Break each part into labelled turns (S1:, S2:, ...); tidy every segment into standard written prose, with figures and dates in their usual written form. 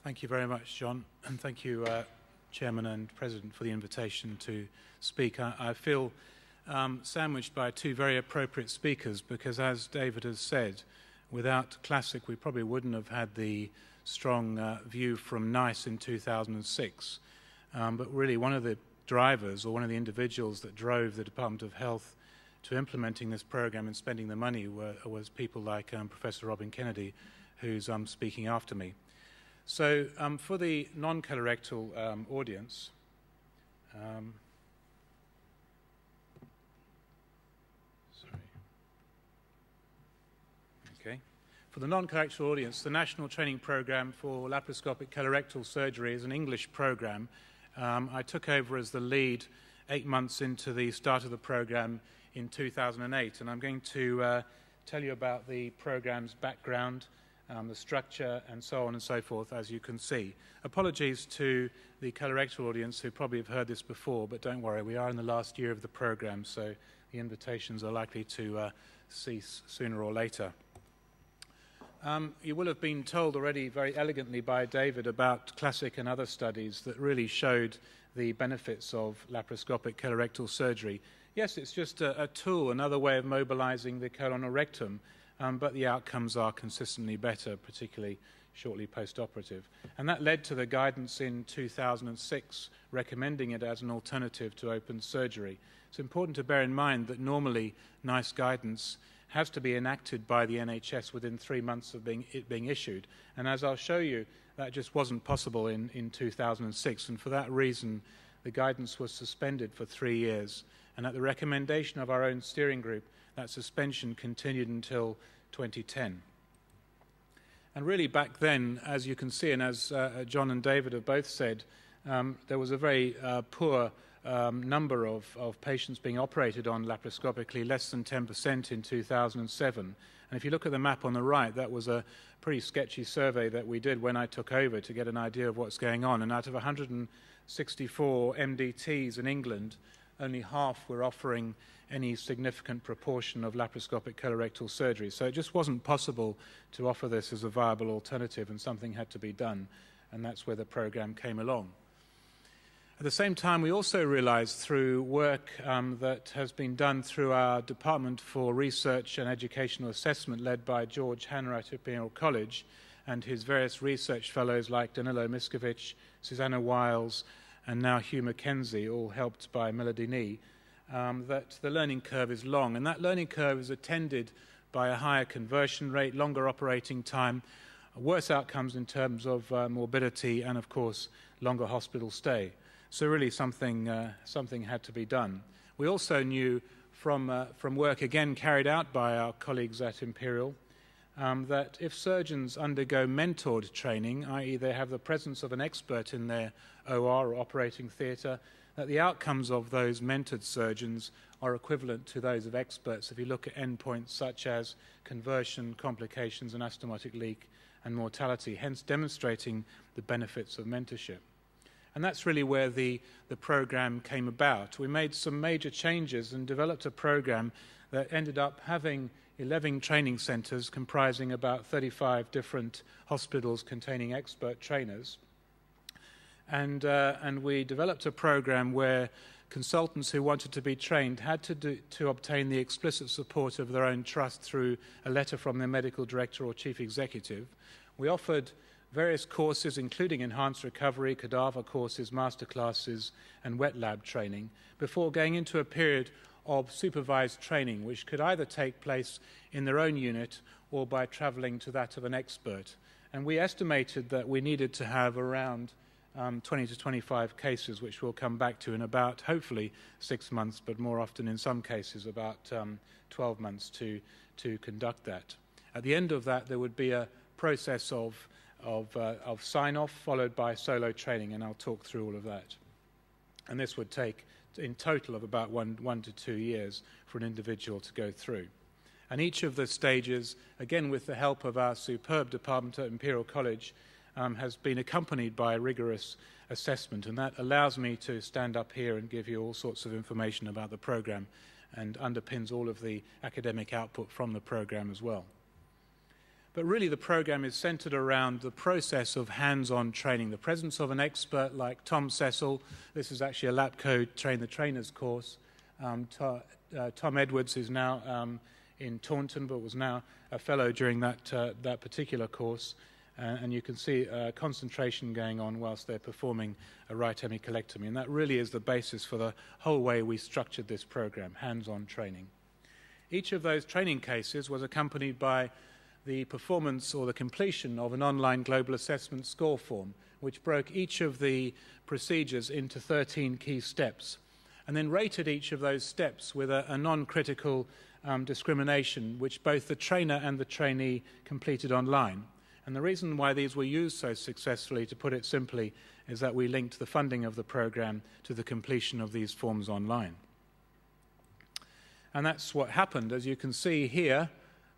S1: Thank you very much, John, and thank you, Chairman and President, for the invitation to speak. I feel sandwiched by two very appropriate speakers because, as David has said, without Classic we probably wouldn't have had the strong view from NICE in 2006. But really one of the drivers, or one of the individuals that drove the Department of Health to implementing this program and spending the money was people like Professor Robin Kennedy, who's speaking after me. So for the non-colorectal audience, for the non-colorectal audience, the National Training Program for Laparoscopic Colorectal Surgery is an English program. I took over as the lead 8 months into the start of the program in 2008, and I'm going to tell you about the program's background, the structure, and so on and so forth, as you can see. Apologies to the colorectal audience who probably have heard this before, but don't worry, we are in the last year of the program, so the invitations are likely to cease sooner or later. You will have been told already very elegantly by David about Classic and other studies that really showed the benefits of laparoscopic colorectal surgery. Yes, it's just a tool, another way of mobilizing the colon or rectum, but the outcomes are consistently better, particularly shortly post-operative. And that led to the guidance in 2006 recommending it as an alternative to open surgery. It's important to bear in mind that normally NICE guidance has to be enacted by the NHS within 3 months of it being issued. And as I'll show you, that just wasn't possible in 2006. And for that reason, the guidance was suspended for 3 years. And at the recommendation of our own steering group, that suspension continued until 2010. And really back then, as you can see, and as John and David have both said, there was a very poor number of patients being operated on laparoscopically, less than 10% in 2007. And if you look at the map on the right, that was a pretty sketchy survey that we did when I took over to get an idea of what's going on. And out of 164 MDTs in England, only half were offering any significant proportion of laparoscopic colorectal surgery. So it just wasn't possible to offer this as a viable alternative, and something had to be done, and that's where the program came along. At the same time, we also realized through work that has been done through our Department for Research and Educational Assessment, led by George Hanna at Imperial College, and his various research fellows like Danilo Miscovich, Susanna Wiles, and now Hugh Mackenzie, all helped by Melody Nee, that the learning curve is long. And that learning curve is attended by a higher conversion rate, longer operating time, worse outcomes in terms of morbidity, and of course, longer hospital stay. So really something had to be done. We also knew from work again carried out by our colleagues at Imperial that if surgeons undergo mentored training, i.e. they have the presence of an expert in their OR or operating theatre, that the outcomes of those mentored surgeons are equivalent to those of experts if you look at endpoints such as conversion, complications, anastomotic leak, and mortality, hence demonstrating the benefits of mentorship. And that's really where the program came about. We made some major changes and developed a program that ended up having 11 training centres comprising about 35 different hospitals containing expert trainers. And we developed a program where consultants who wanted to be trained had to obtain the explicit support of their own trust through a letter from their medical director or chief executive. We offered various courses, including enhanced recovery, cadaver courses, masterclasses, and wet lab training, before going into a period of supervised training, which could either take place in their own unit or by travelling to that of an expert. And we estimated that we needed to have around 20 to 25 cases, which we'll come back to in about, hopefully, 6 months, but more often in some cases about 12 months to conduct that. At the end of that, there would be a process of sign-off followed by solo training, and I'll talk through all of that. And this would take in total of about one to 2 years for an individual to go through. And each of the stages, again with the help of our superb department at Imperial College, has been accompanied by a rigorous assessment, and that allows me to stand up here and give you all sorts of information about the program and underpins all of the academic output from the program as well. But really the program is centered around the process of hands-on training, the presence of an expert like Tom Cecil. This is actually a Lapco Train the Trainers course. Tom Edwards is now in Taunton, but was now a fellow during that particular course. And you can see concentration going on whilst they're performing a right hemicolectomy. And that really is the basis for the whole way we structured this program, hands-on training. Each of those training cases was accompanied by the performance or the completion of an online global assessment score form, which broke each of the procedures into 13 key steps, and then rated each of those steps with a non-critical discrimination, which both the trainer and the trainee completed online. And the reason why these were used so successfully, to put it simply, is that we linked the funding of the program to the completion of these forms online. And that's what happened. As you can see here,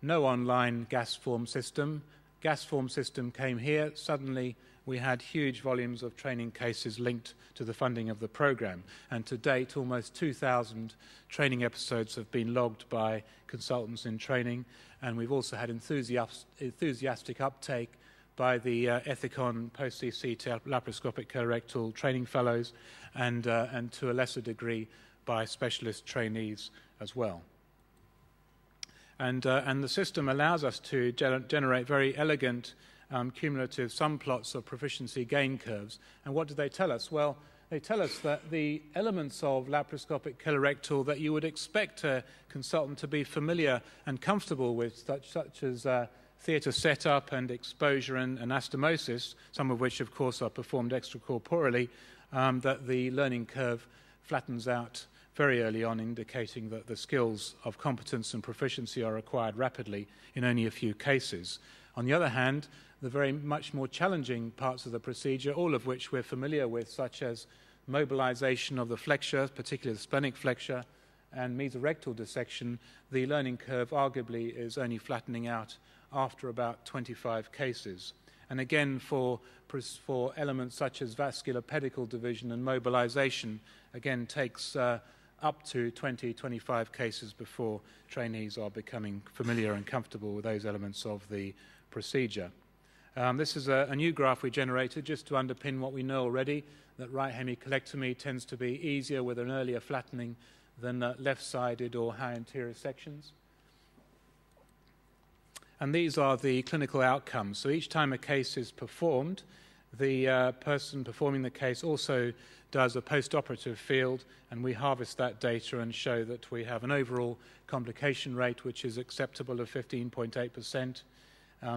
S1: no online gas form system. Gas form system came here. Suddenly, we had huge volumes of training cases linked to the funding of the program. And to date, almost 2,000 training episodes have been logged by consultants in training. And we've also had enthusiastic uptake by the Ethicon post-CCT laparoscopic colorectal training fellows and to a lesser degree by specialist trainees as well. And the system allows us to generate very elegant cumulative sum plots of proficiency gain curves. And what do they tell us? Well, they tell us that the elements of laparoscopic colorectal that you would expect a consultant to be familiar and comfortable with, such as theatre setup and exposure and anastomosis, some of which, of course, are performed extracorporeally, that the learning curve flattens out very early on, indicating that the skills of competence and proficiency are acquired rapidly in only a few cases. On the other hand, the very much more challenging parts of the procedure, all of which we're familiar with, such as mobilization of the flexure, particularly the splenic flexure, and mesorectal dissection, the learning curve arguably is only flattening out after about 25 cases. And again, for elements such as vascular pedicle division and mobilization, again, takes up to 20, 25 cases before trainees are becoming familiar and comfortable with those elements of the procedure. This is a new graph we generated just to underpin what we know already, that right hemicolectomy tends to be easier with an earlier flattening than left-sided or high anterior sections. And these are the clinical outcomes. So each time a case is performed, the person performing the case also does a post-operative field, and we harvest that data and show that we have an overall complication rate which is acceptable of 15.8%,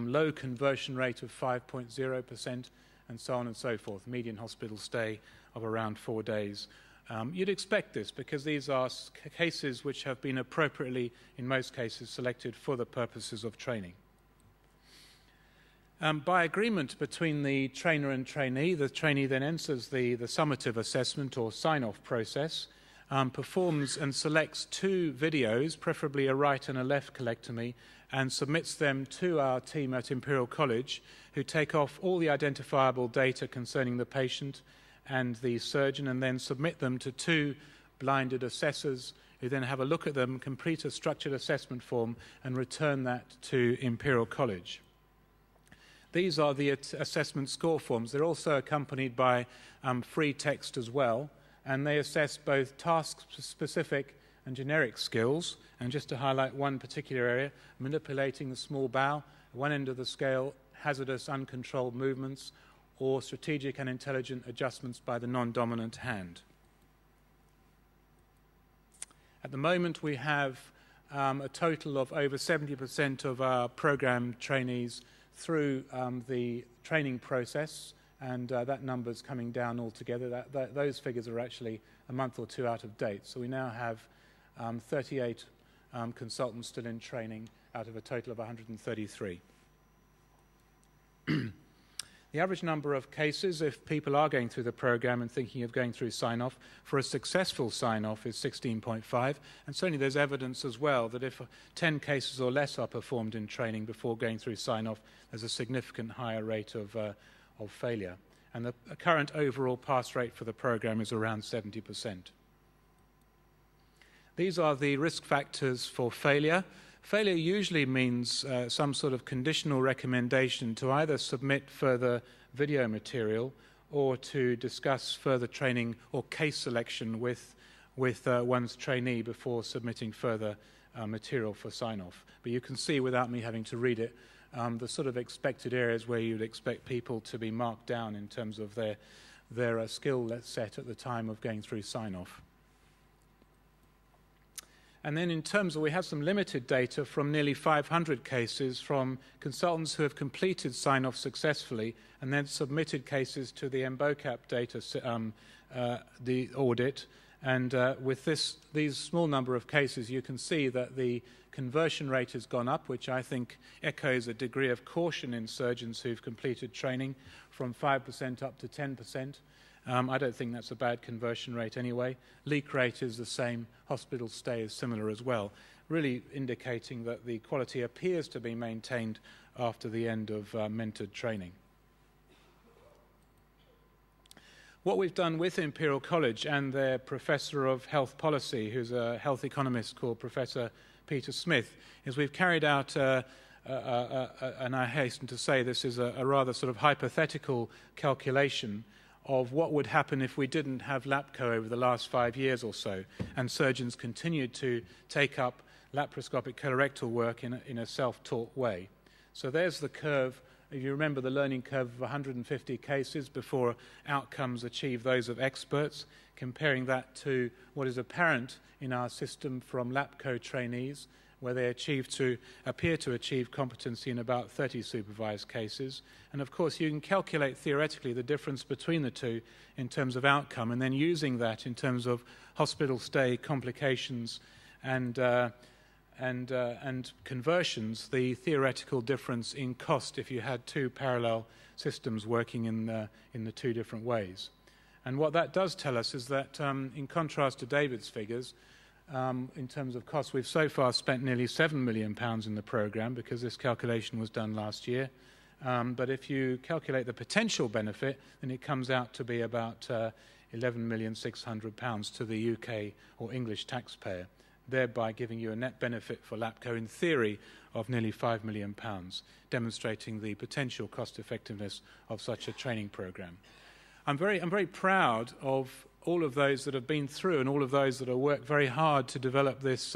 S1: low conversion rate of 5.0%, and so on and so forth, median hospital stay of around 4 days. You'd expect this because these are cases which have been appropriately, in most cases, selected for the purposes of training. By agreement between the trainer and trainee, the trainee then enters the summative assessment or sign-off process, performs and selects 2 videos, preferably a right and a left colectomy, and submits them to our team at Imperial College, who take off all the identifiable data concerning the patient and the surgeon, and then submit them to 2 blinded assessors, who then have a look at them, complete a structured assessment form, and return that to Imperial College. These are the assessment score forms. They're also accompanied by free text as well, and they assess both task-specific and generic skills. And just to highlight one particular area, manipulating the small bowel, one end of the scale, hazardous uncontrolled movements, or strategic and intelligent adjustments by the non-dominant hand. At the moment, we have a total of over 70% of our program trainees through the training process, and that number's coming down altogether. Those figures are actually a month or 2 out of date. So we now have 38 consultants still in training out of a total of 133. The average number of cases, if people are going through the program and thinking of going through sign-off, for a successful sign-off is 16.5. And certainly there's evidence as well that if 10 cases or less are performed in training before going through sign-off, there's a significant higher rate of failure. And the current overall pass rate for the program is around 70%. These are the risk factors for failure. Failure usually means some sort of conditional recommendation to either submit further video material or to discuss further training or case selection with one's trainee before submitting further material for sign-off. But you can see, without me having to read it, the sort of expected areas where you'd expect people to be marked down in terms of their skill set at the time of going through sign-off. And then in terms of, we have some limited data from nearly 500 cases from consultants who have completed sign-off successfully and then submitted cases to the NBOCA data, the audit. And with these small number of cases, you can see that the conversion rate has gone up, which I think echoes a degree of caution in surgeons who've completed training, from 5% up to 10%. I don't think that's a bad conversion rate anyway. Leak rate is the same. Hospital stay is similar as well, really indicating that the quality appears to be maintained after the end of mentored training. What we've done with Imperial College and their Professor of Health Policy, who's a health economist called Professor Peter Smith, is we've carried out, and I hasten to say this is a rather sort of hypothetical calculation of what would happen if we didn't have Lapco over the last 5 years or so, and surgeons continued to take up laparoscopic colorectal work in a self-taught way. So there's the curve. If you remember the learning curve of 150 cases before outcomes achieve those of experts, comparing that to what is apparent in our system from Lapco trainees, where they appear to achieve competency in about 30 supervised cases. And of course, you can calculate theoretically the difference between the two in terms of outcome, and then using that in terms of hospital stay, complications, and conversions, the theoretical difference in cost if you had two parallel systems working in the two different ways. And what that does tell us is that, in contrast to David's figures, in terms of cost, we've so far spent nearly £7 million in the programme, because this calculation was done last year. But if you calculate the potential benefit, then it comes out to be about £11,600,000 to the UK or English taxpayer, thereby giving you a net benefit for Lapco in theory of nearly £5 million, demonstrating the potential cost effectiveness of such a training programme. I'm very proud of all of those that have been through and all of those that have worked very hard to develop this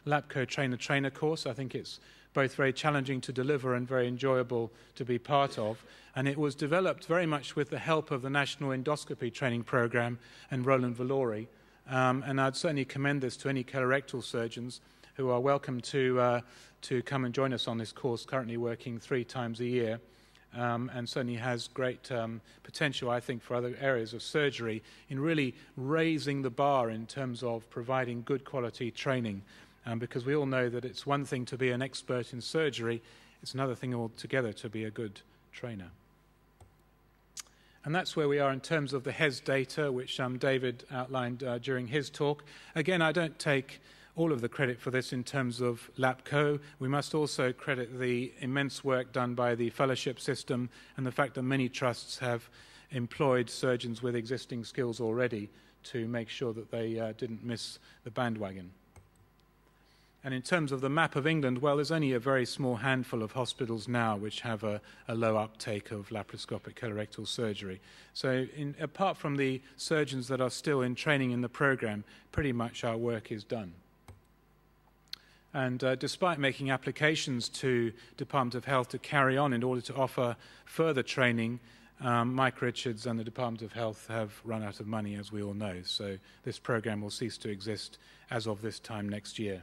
S1: Lapco trainer-trainer course. I think it's both very challenging to deliver and very enjoyable to be part of. And it was developed very much with the help of the National Endoscopy Training Programme and Roland Valori. And I'd certainly commend this to any colorectal surgeons who are welcome to come and join us on this course, currently working 3 times a year. And certainly has great potential, I think, for other areas of surgery in really raising the bar in terms of providing good quality training. Because we all know that it's one thing to be an expert in surgery, it's another thing altogether to be a good trainer. And that's where we are in terms of the HES data, which David outlined during his talk. Again, I don't take all of the credit for this in terms of Lapco. We must also credit the immense work done by the fellowship system and the fact that many trusts have employed surgeons with existing skills already to make sure that they didn't miss the bandwagon. And in terms of the map of England, well, there's only a very small handful of hospitals now which have a low uptake of laparoscopic colorectal surgery. So apart from the surgeons that are still in training in the programme, pretty much our work is done. And despite making applications to Department of Health to carry on in order to offer further training, Mike Richards and the Department of Health have run out of money, as we all know. So this programme will cease to exist as of this time next year.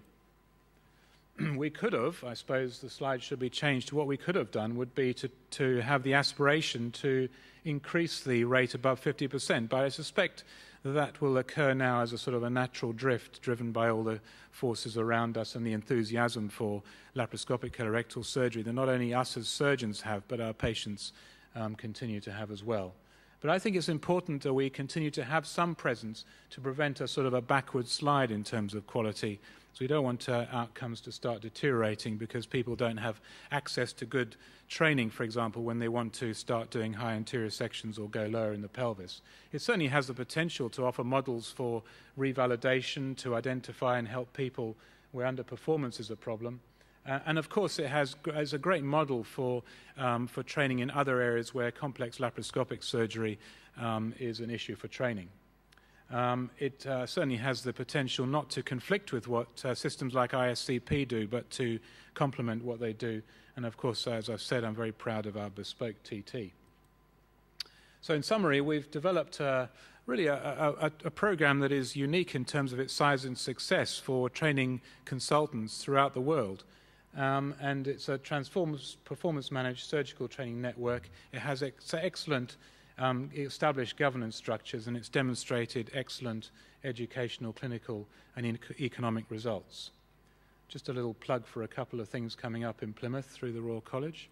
S1: We could have, I suppose the slide should be changed to what we could have done would be to have the aspiration to increase the rate above 50%, but I suspect that will occur now as a sort of a natural drift driven by all the forces around us and the enthusiasm for laparoscopic colorectal surgery that not only us as surgeons have, but our patients continue to have as well. But I think it's important that we continue to have some presence to prevent a sort of a backward slide in terms of quality. So we don't want outcomes to start deteriorating because people don't have access to good training, for example, when they want to start doing high anterior sections or go lower in the pelvis. It certainly has the potential to offer models for revalidation, to identify and help people where underperformance is a problem. And of course, it has as a great model for training in other areas where complex laparoscopic surgery is an issue for training. It certainly has the potential not to conflict with what systems like ISCP do, but to complement what they do. And of course, as I've said, I'm very proud of our bespoke TT. So in summary, we've developed really a program that is unique in terms of its size and success for training consultants throughout the world. And it's a performance-managed surgical training network. It has excellent established governance structures, and it's demonstrated excellent educational, clinical, and economic results. Just a little plug for a couple of things coming up in Plymouth through the Royal College.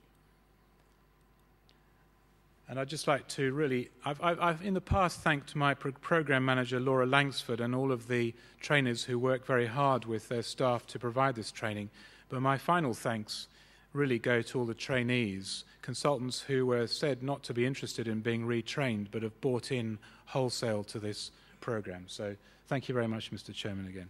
S1: And I'd just like to really, I've in the past thanked my program manager, Laura Langsford, and all of the trainers who work very hard with their staff to provide this training. But my final thanks really go to all the trainees, consultants who were said not to be interested in being retrained, but have bought in wholesale to this program. So thank you very much, Mr. Chairman, again.